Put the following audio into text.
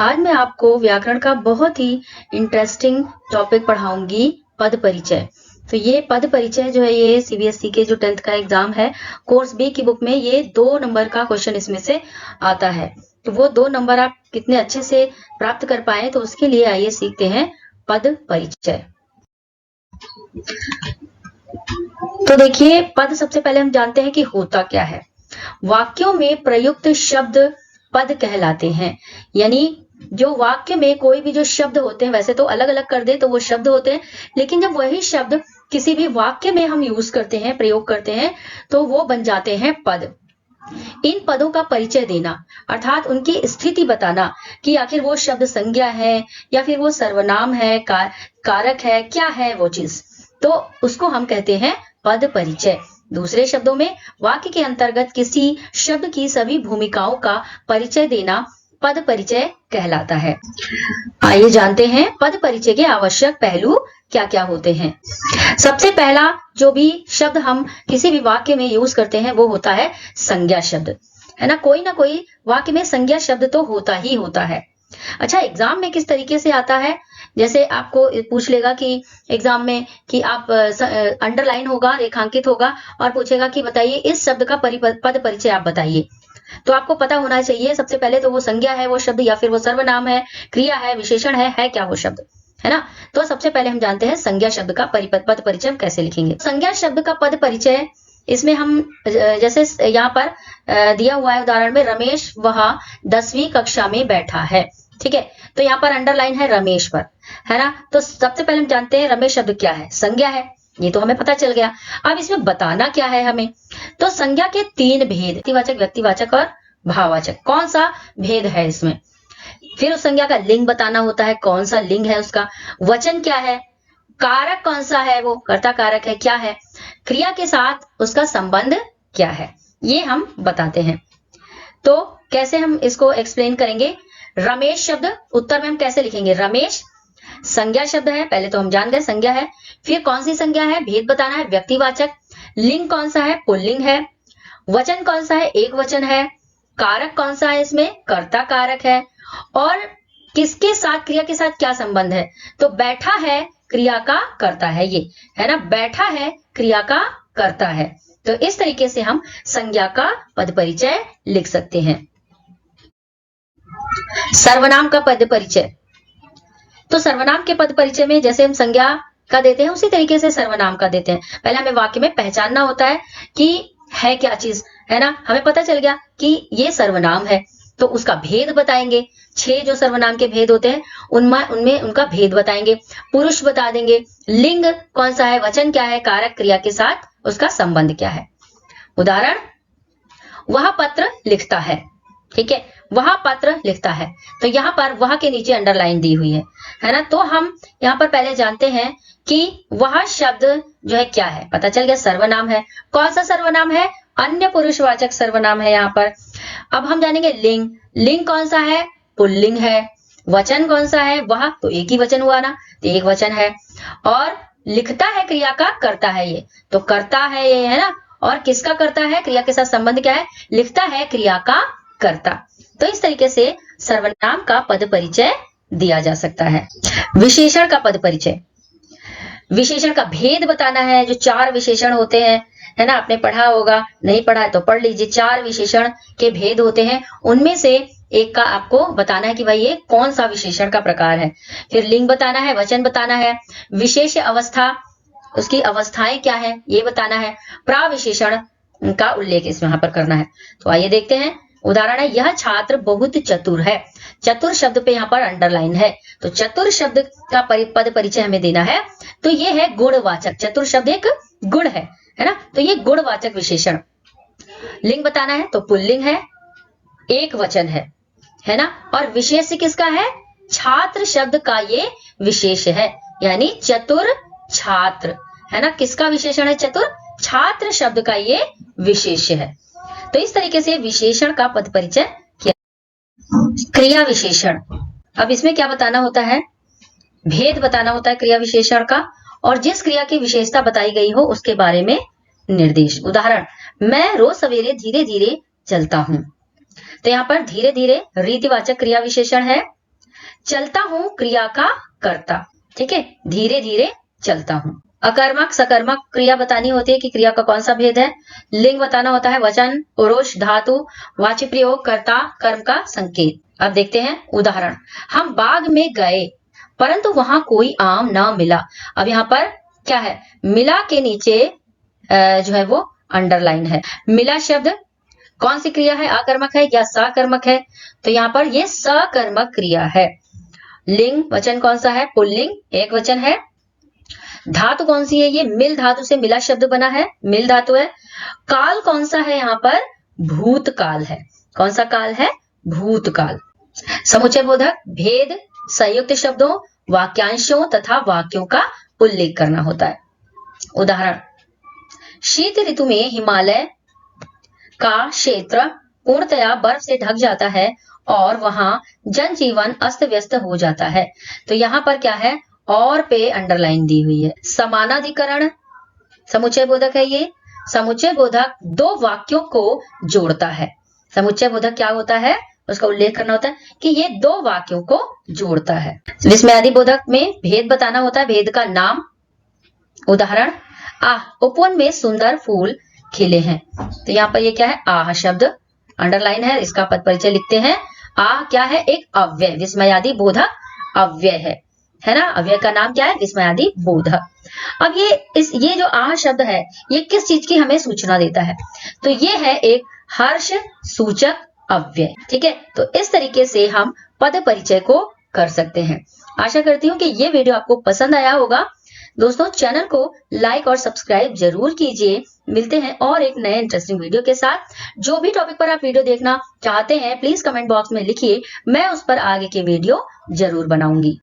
आज मैं आपको व्याकरण का बहुत ही इंटरेस्टिंग टॉपिक पढ़ाऊंगी, पद परिचय। तो ये पद परिचय जो है ये सीबीएसई के जो 10th का एग्जाम है, कोर्स बी की बुक में ये 2 नंबर का क्वेश्चन इसमें से आता है। तो वो 2 नंबर आप कितने अच्छे से प्राप्त कर पाए, तो उसके लिए आइए सीखते हैं पद परिचय। तो देखिए, पद सबसे पहले हम जानते हैं कि होता क्या है। वाक्यों में प्रयुक्त शब्द पद कहलाते हैं। यानी जो वाक्य में कोई भी जो शब्द होते हैं, वैसे तो अलग अलग कर दे तो वो शब्द होते हैं, लेकिन जब वही शब्द किसी भी वाक्य में हम यूज करते हैं, प्रयोग करते हैं, तो वो बन जाते हैं पद। इन पदों का परिचय देना अर्थात उनकी स्थिति बताना कि आखिर वो शब्द संज्ञा है या फिर वो सर्वनाम है, कारक है, क्या है वो चीज, तो उसको हम कहते हैं पद परिचय। दूसरे शब्दों में वाक्य के अंतर्गत किसी शब्द की सभी भूमिकाओं का परिचय देना पद परिचय कहलाता है। आइए जानते हैं पद परिचय के आवश्यक पहलू क्या क्या होते हैं। सबसे पहला जो भी शब्द हम किसी भी वाक्य में यूज करते हैं वो होता है संज्ञा शब्द, है ना। कोई ना कोई वाक्य में संज्ञा शब्द तो होता ही होता है। अच्छा, एग्जाम में किस तरीके से आता है, जैसे आपको पूछ लेगा कि एग्जाम में कि आप अंडरलाइन होगा, रेखांकित होगा और पूछेगा कि बताइए इस शब्द का पद परिचय आप बताइए। तो आपको पता होना चाहिए सबसे पहले तो वो संज्ञा है वो शब्द, या फिर वो सर्वनाम है, क्रिया है, विशेषण है क्या वो शब्द, है ना। तो सबसे पहले हम जानते हैं संज्ञा शब्द का पद परिचय हम कैसे लिखेंगे। संज्ञा शब्द का पद परिचय, इसमें हम जैसे यहाँ पर दिया हुआ है उदाहरण में, रमेश वह 10वीं कक्षा में बैठा है, ठीक है। तो यहाँ पर अंडरलाइन है रमेश पर, है ना। तो सबसे पहले हम जानते हैं रमेश शब्द क्या है, संज्ञा है, ये तो हमें पता चल गया। अब इसमें बताना क्या है हमें, तो संज्ञा के 3 भेद, व्यक्तिवाचक, व्यक्तिवाचक और भाववाचक। कौन सा भेद है इसमें, फिर उस संज्ञा का लिंग बताना होता है, कौन सा लिंग है उसका, वचन क्या है, कारक कौन सा है, वो कर्ता कारक है क्या है, क्रिया के साथ उसका संबंध क्या है, ये हम बताते हैं। तो कैसे हम इसको एक्सप्लेन करेंगे। रमेश शब्द उत्तर में हम कैसे लिखेंगे, रमेश संज्ञा शब्द है, पहले तो हम जान गए संज्ञा है, फिर कौन सी संज्ञा है, भेद बताना है, व्यक्तिवाचक, लिंग कौन सा है, पुल्लिंग है, वचन कौन सा है, एक वचन है, कारक कौन सा है, इसमें कर्ता कारक है, और किसके साथ, क्रिया के साथ क्या संबंध है, तो बैठा है क्रिया का कर्ता है, ये है ना, बैठा है क्रिया का कर्ता है। तो इस तरीके से हम संज्ञा का पद परिचय लिख सकते हैं। सर्वनाम का पद परिचय, तो सर्वनाम के पद परिचय में जैसे हम संज्ञा का देते हैं उसी तरीके से सर्वनाम का देते हैं। पहले हमें वाक्य में पहचानना होता है कि है क्या चीज, है ना। हमें पता चल गया कि ये सर्वनाम है, तो उसका भेद बताएंगे। 6 जो सर्वनाम के भेद होते हैं उनमें उनका भेद बताएंगे, पुरुष बता देंगे, लिंग कौन सा है, वचन क्या है, कारक क्रिया के साथ उसका संबंध क्या है। उदाहरण, वह पत्र लिखता है, ठीक है, वह पत्र लिखता है, तो यहाँ पर वह के नीचे अंडरलाइन दी हुई है ना। तो हम यहाँ पर पहले जानते हैं कि वह शब्द जो है क्या है, पता चल गया सर्वनाम है। कौन सा सर्वनाम है, अन्य पुरुषवाचक सर्वनाम है यहाँ पर। अब हम जानेंगे लिंग, लिंग कौन सा है, पुल्लिंग है, वचन कौन सा है, वह तो एक ही वचन हुआ ना, तो एक वचन है, और लिखता है क्रिया का कर्ता है, ये तो कर्ता है ये, है ना। और किसका कर्ता है, क्रिया के साथ संबंध क्या है, लिखता है क्रिया का कर्ता। तो इस तरीके से सर्वनाम का पद परिचय दिया जा सकता है। विशेषण का पद परिचय, विशेषण का भेद बताना है। जो 4 विशेषण होते हैं, है ना, आपने पढ़ा होगा, नहीं पढ़ा है तो पढ़ लीजिए। 4 विशेषण के भेद होते हैं, उनमें से एक का आपको बताना है कि भाई ये कौन सा विशेषण का प्रकार है। फिर लिंग बताना है, वचन बताना है, विशेष अवस्था, उसकी अवस्थाएं क्या है ये बताना है, प्राविशेषण का उल्लेख इसमें यहाँ पर करना है। तो आइए देखते हैं। उदाहरण है, यह छात्र बहुत चतुर है, चतुर शब्द पे यहाँ पर अंडरलाइन है, तो चतुर शब्द का पद परिचय हमें देना है। तो ये है गुणवाचक, चतुर शब्द एक गुण है ना, तो ये गुणवाचक विशेषण। लिंग बताना है तो पुल्लिंग है, एक वचन है ना, और विशेष किसका है, छात्र शब्द का ये विशेष है, यानी चतुर छात्र, है ना, किसका विशेषण है, चतुर छात्र शब्द का ये विशेष है। तो इस तरीके से विशेषण का पद परिचय किया। क्रिया विशेषण, अब इसमें क्या बताना होता है, भेद बताना होता है क्रिया विशेषण का, और जिस क्रिया की विशेषता बताई गई हो उसके बारे में निर्देश। उदाहरण, मैं रोज सवेरे धीरे धीरे चलता हूं, तो यहाँ पर धीरे धीरे रीतिवाचक क्रिया विशेषण है, चलता हूं क्रिया का कर्ता, ठीक है, धीरे धीरे चलता हूं। अकर्मक सकर्मक क्रिया बतानी होती है कि क्रिया का कौन सा भेद है। लिंग बताना होता है, वचन, पुरुष, धातु, वाची प्रयोग, कर्ता, कर्म का संकेत। अब देखते हैं उदाहरण। हम बाग में गए परंतु वहां कोई आम ना मिला। अब यहाँ पर क्या है, मिला के नीचे जो है वो अंडरलाइन है। मिला शब्द कौन सी क्रिया है, आकर्मक है या सकर्मक है, तो यहाँ पर ये सकर्मक क्रिया है। लिंग वचन कौन सा है, पुल्लिंग, एक वचन है। धातु कौन सी है, ये मिल धातु से मिला शब्द बना है, मिल धातु है। काल कौन सा है, यहाँ पर भूतकाल है। कौन सा काल है, भूतकाल। समुच्चय बोधक भेद संयुक्त शब्दों, वाक्यांशों तथा वाक्यों का उल्लेख करना होता है। उदाहरण, शीत ऋतु में हिमालय का क्षेत्र पूर्णतया बर्फ से ढक जाता है और वहां जनजीवन अस्त व्यस्त हो जाता है। तो यहाँ पर क्या है, और पे अंडरलाइन दी हुई है। समानाधिकरण समुच्चय बोधक है ये। समुच्चय बोधक दो वाक्यों को जोड़ता है। समुच्चय बोधक क्या होता है, उसका उल्लेख करना होता है कि ये दो वाक्यों को जोड़ता है। विस्मयादि बोधक में भेद बताना होता है, भेद का नाम। उदाहरण, उपवन में सुंदर फूल खिले हैं। तो यहाँ पर ये क्या है, आह शब्द अंडरलाइन है, इसका पद परिचय लिखते हैं। आह क्या है, एक अव्यय, विस्मयादि बोधक अव्यय है ना। अव्यय का नाम क्या है, विस्मयादि बोधक। अब ये जो आह शब्द है, ये किस चीज की हमें सूचना देता है, तो ये है एक हर्ष सूचक अव्यय, ठीक है। तो इस तरीके से हम पद परिचय को कर सकते हैं। आशा करती हूँ कि ये वीडियो आपको पसंद आया होगा। दोस्तों, चैनल को लाइक और सब्सक्राइब जरूर कीजिए। मिलते हैं और एक नए इंटरेस्टिंग वीडियो के साथ। जो भी टॉपिक पर आप वीडियो देखना चाहते हैं प्लीज कमेंट बॉक्स में लिखिए, मैं उस पर आगे के वीडियो जरूर बनाऊंगी।